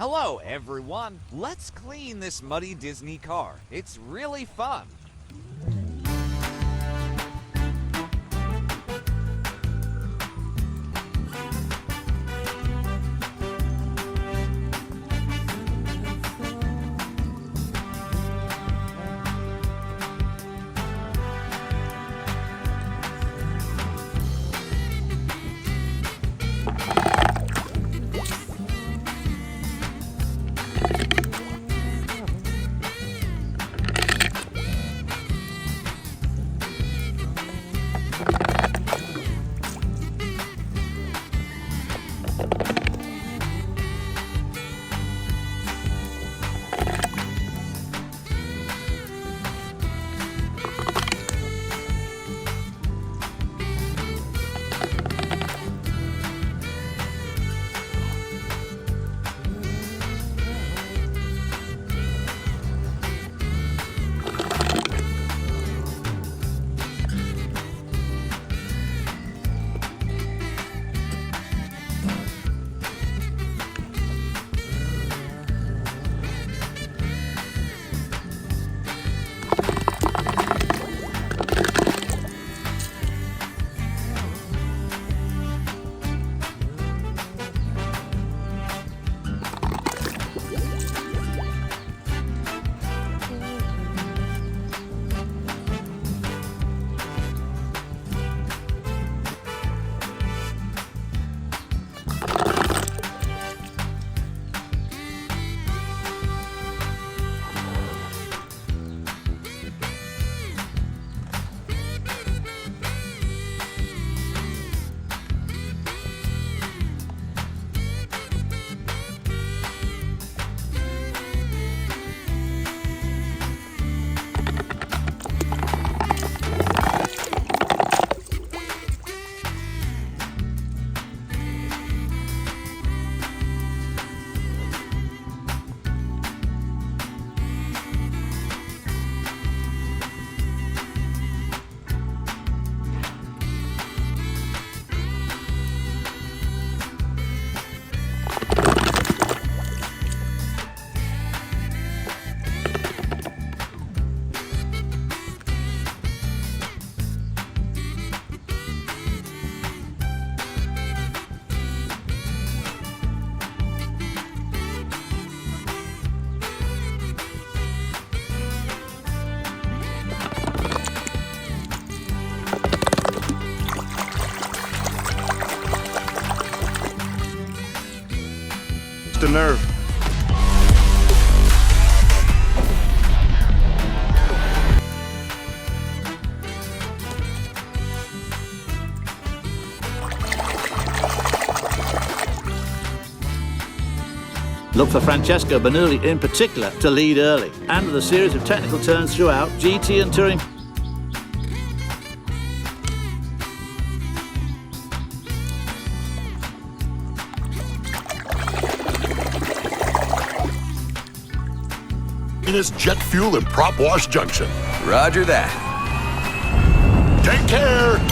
Hello, everyone. Let's clean this muddy Disney car. It's really fun. The nerve. Look for Francesco Bernoulli in particular to lead early, and with a series of technical turns throughout, GT and Touring. Is jet fuel and prop wash junction. Roger that. Take care.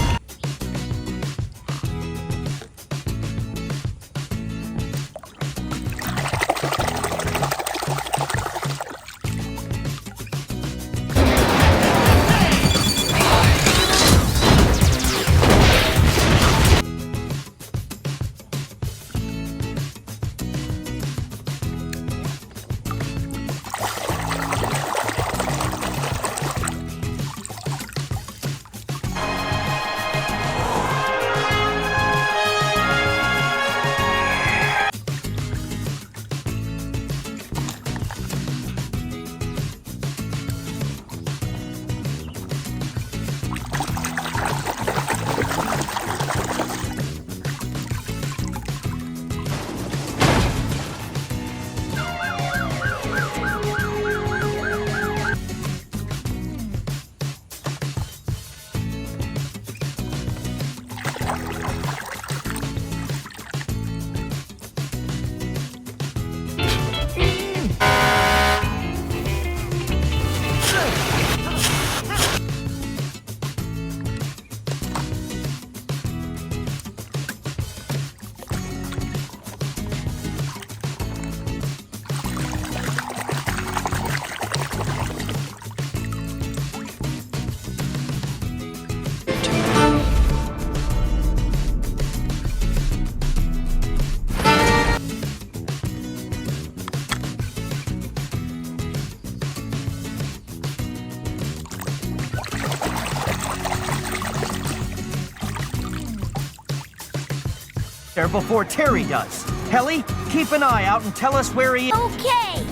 there before Terry does. Helly, keep an eye out and tell us where he is. Okay.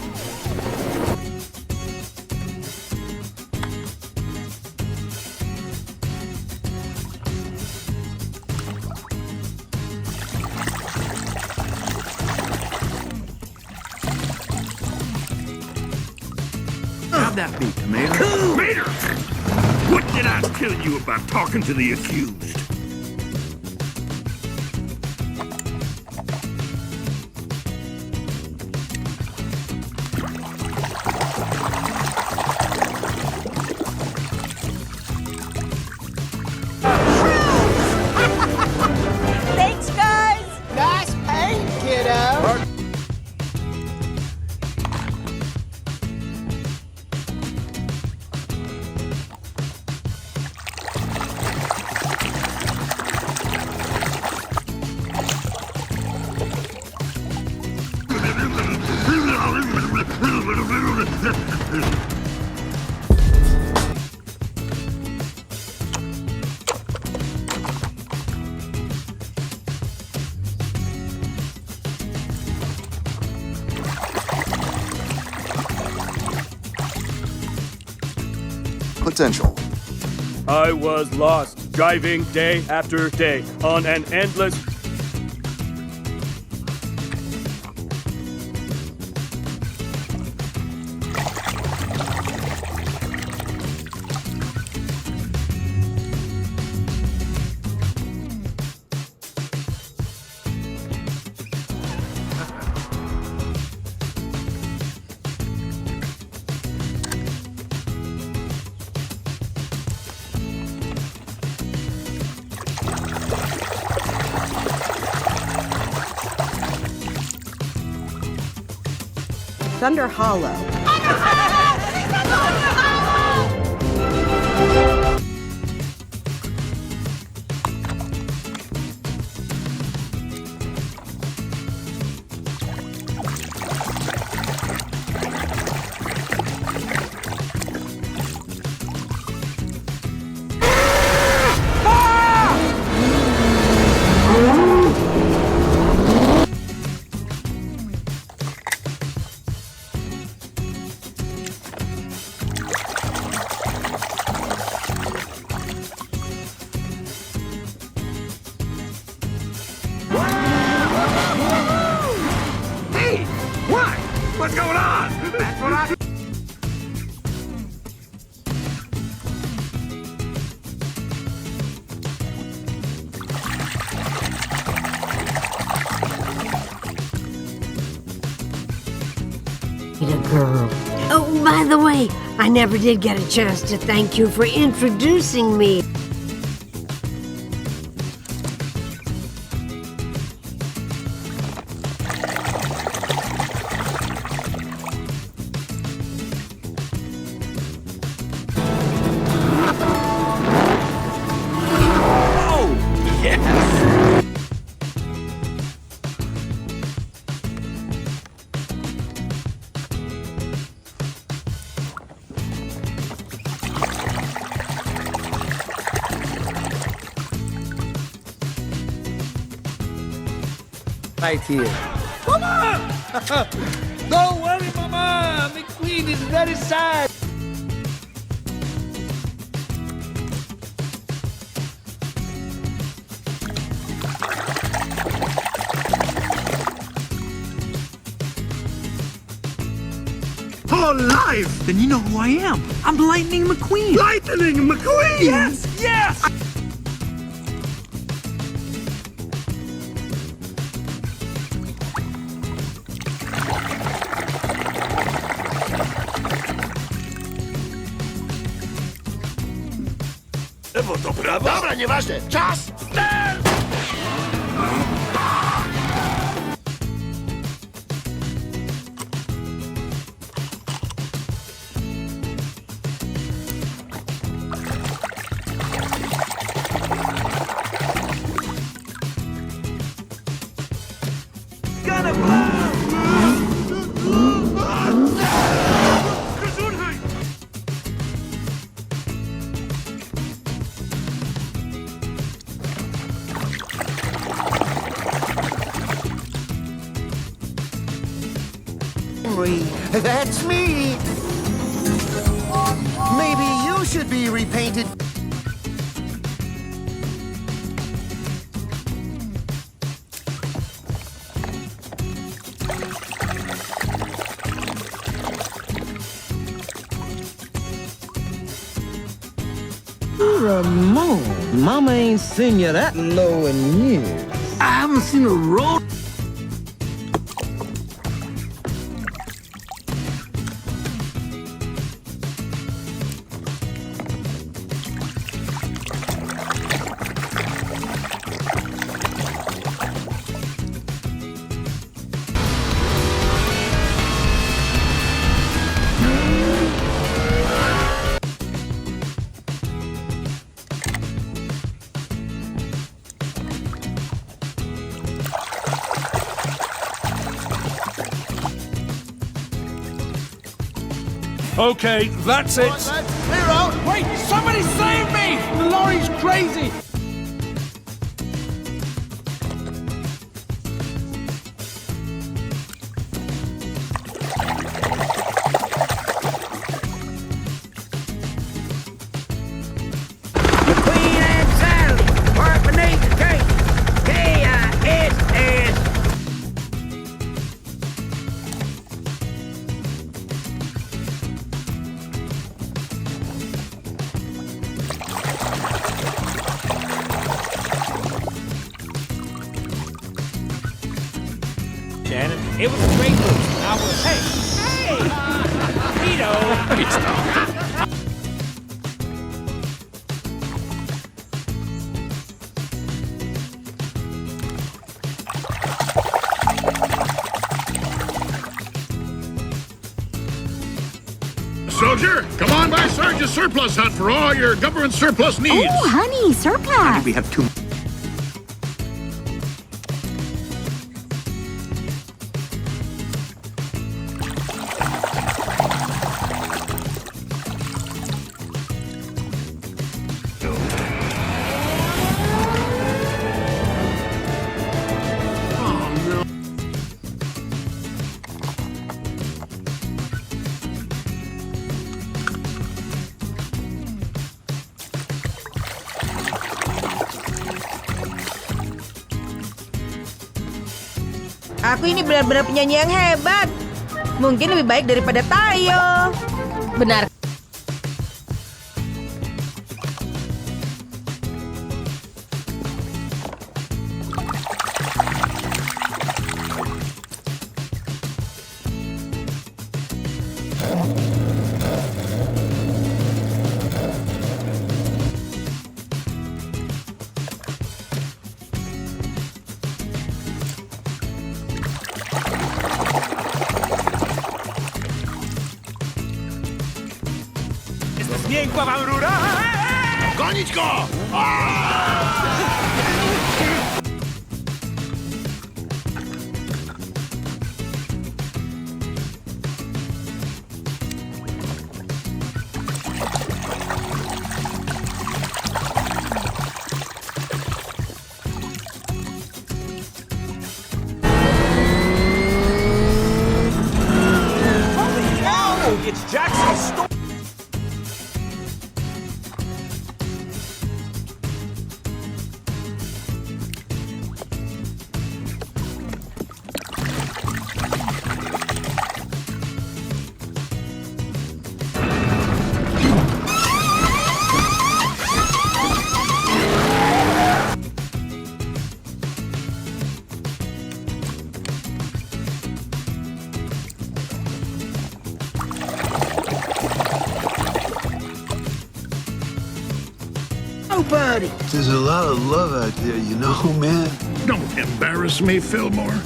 How'd that be, Tomica? Mater! What did I tell you about talking to the accused? Thanks, guys. Nice paint, kiddo. Potential. I was lost, driving day after day on an endless... Thunder Hollow. Hey! What? What's going on? That's what I... A girl. Oh, by the way, I never did get a chance to thank you for introducing me. Right here. Mama! Don't worry, Mama! McQueen is right inside! Alive! Then you know who I am. I'm Lightning McQueen. Lightning McQueen! Yes! Yes! Lewo do prawa? Dobra, nieważne. Czas! Gonna blow! Gesundheit! That's me. Maybe you should be repainted. Ramon, Mama ain't seen you that low in years. I haven't seen a road. Okay, that's it. Clear out! Wait! Somebody save me! The lorry's crazy! McQueen and Sally, part beneath the tree. K-I-S-S. Shannon, it was a great move. I was, hey! Vito! Soldier, come on by Sergeant's surplus hunt for all your government surplus needs. Oh, honey, surplus. We have two. Aku ini benar-benar penyanyi yang hebat. Mungkin lebih baik daripada Tayo. Benar. Niech wam rura! Gonić go! It's Jackson's store. Buddy. There's a lot of love out there, you know, man. Don't embarrass me, Fillmore.